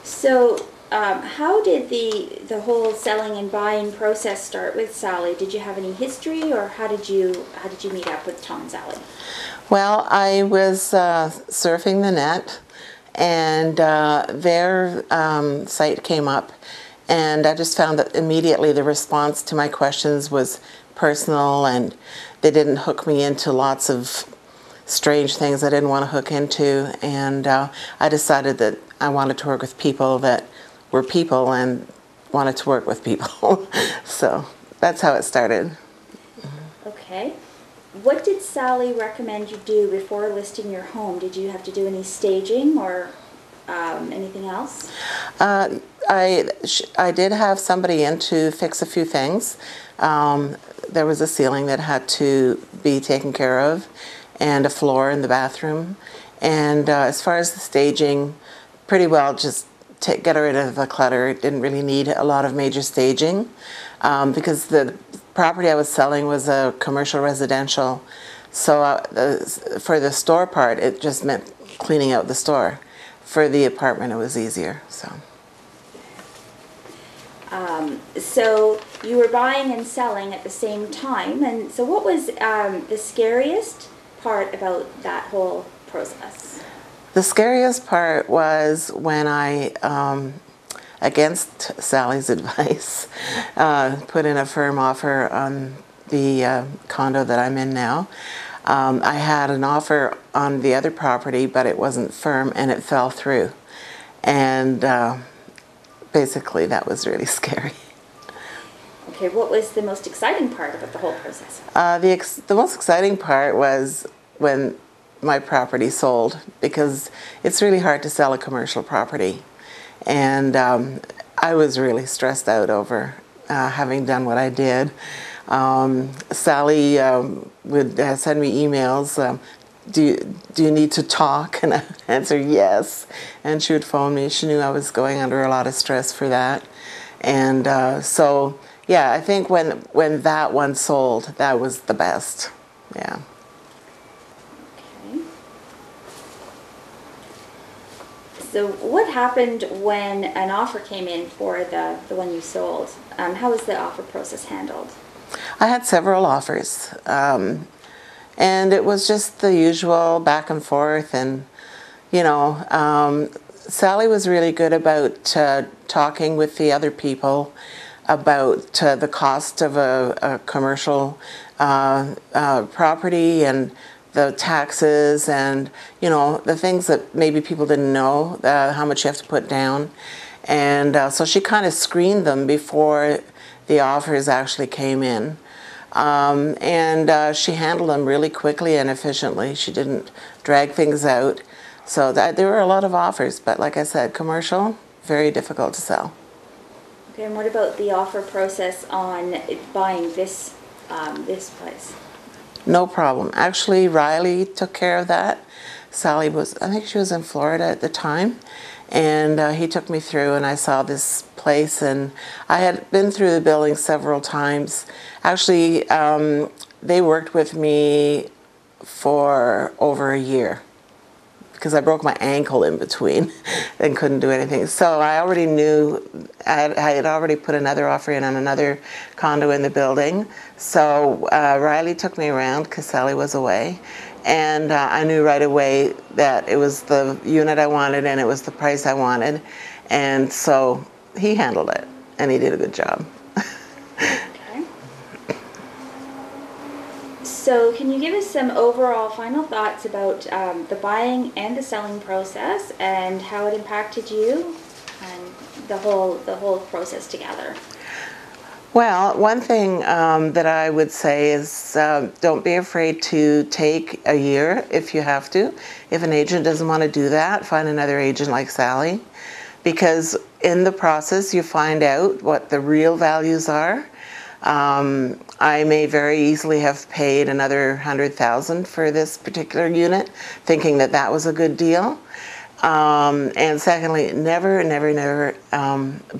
So, how did the whole selling and buying process start with Sally? Did you have any history, or how did you meet up with Tom and Sally? Well, I was surfing the net, and their site came up, and I just found that immediately the response to my questions was personal, and they didn't hook me into lots of strange things I didn't want to hook into, and I decided that I wanted to work with people that were people and wanted to work with people. So that's how it started. Okay. What did Sally recommend you do before listing your home? Did you have to do any staging or anything else? I did have somebody in to fix a few things. There was a ceiling that had to be taken care of, and a floor in the bathroom. And as far as the staging, pretty well just get rid of the clutter. It didn't really need a lot of major staging because the property I was selling was a commercial residential. So for the store part, it just meant cleaning out the store. For the apartment, it was easier. So you were buying and selling at the same time, and so what was the scariest part about that whole process? The scariest part was when I, against Sally's advice, put in a firm offer on the condo that I'm in now. I had an offer on the other property, but it wasn't firm, and it fell through. And basically, that was really scary. Okay, what was the most exciting part about the whole process? The most exciting part was when my property sold, because it's really hard to sell a commercial property. And I was really stressed out over having done what I did. Sally would send me emails, do you need to talk? And I'd answer yes. And she would phone me. She knew I was going under a lot of stress for that. And so, yeah, I think when that one sold, that was the best. Yeah. Okay. So what happened when an offer came in for the one you sold? How was the offer process handled? I had several offers. And it was just the usual back and forth. And, you know, Sally was really good about talking with the other people about the cost of a commercial property and the taxes and, you know, the things that maybe people didn't know, how much you have to put down. And so she kind of screened them before the offers actually came in. And she handled them really quickly and efficiently. She didn't drag things out. So there were a lot of offers, but like I said, commercial, very difficult to sell. Okay, and what about the offer process on buying this place? No problem. Actually, Riley took care of that. Sally I think she was in Florida at the time, and he took me through, and I saw this place, and I had been through the building several times. Actually, they worked with me for over a year because I broke my ankle in between and couldn't do anything. So I already knew, I had already put another offer in on another condo in the building. So Riley took me around because Sally was away. And I knew right away that it was the unit I wanted and it was the price I wanted. And so he handled it, and he did a good job. Okay. So can you give us some overall final thoughts about the buying and the selling process and how it impacted you and the whole process together? Well, one thing that I would say is don't be afraid to take a year if you have to. If an agent doesn't want to do that, find another agent like Sally, because in the process you find out what the real values are. I may very easily have paid another $100,000 for this particular unit, thinking that that was a good deal. And secondly, never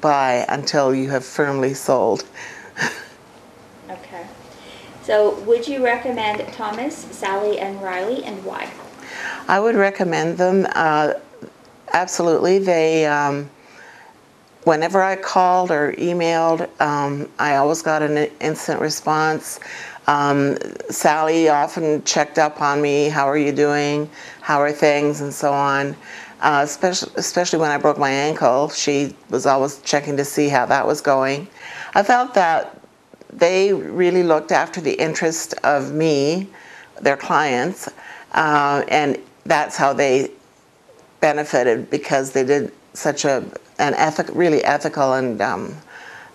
buy until you have firmly sold. Okay. So would you recommend Thomas, Sally, and Riley, and why? I would recommend them. Absolutely. whenever I called or emailed, I always got an instant response. Sally often checked up on me. How are you doing? How are things? And so on. Especially when I broke my ankle, she was always checking to see how that was going. I felt that they really looked after the interest of me, their clients, and that's how they benefited, because they did such really ethical and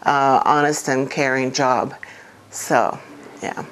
honest and caring job. So, yeah.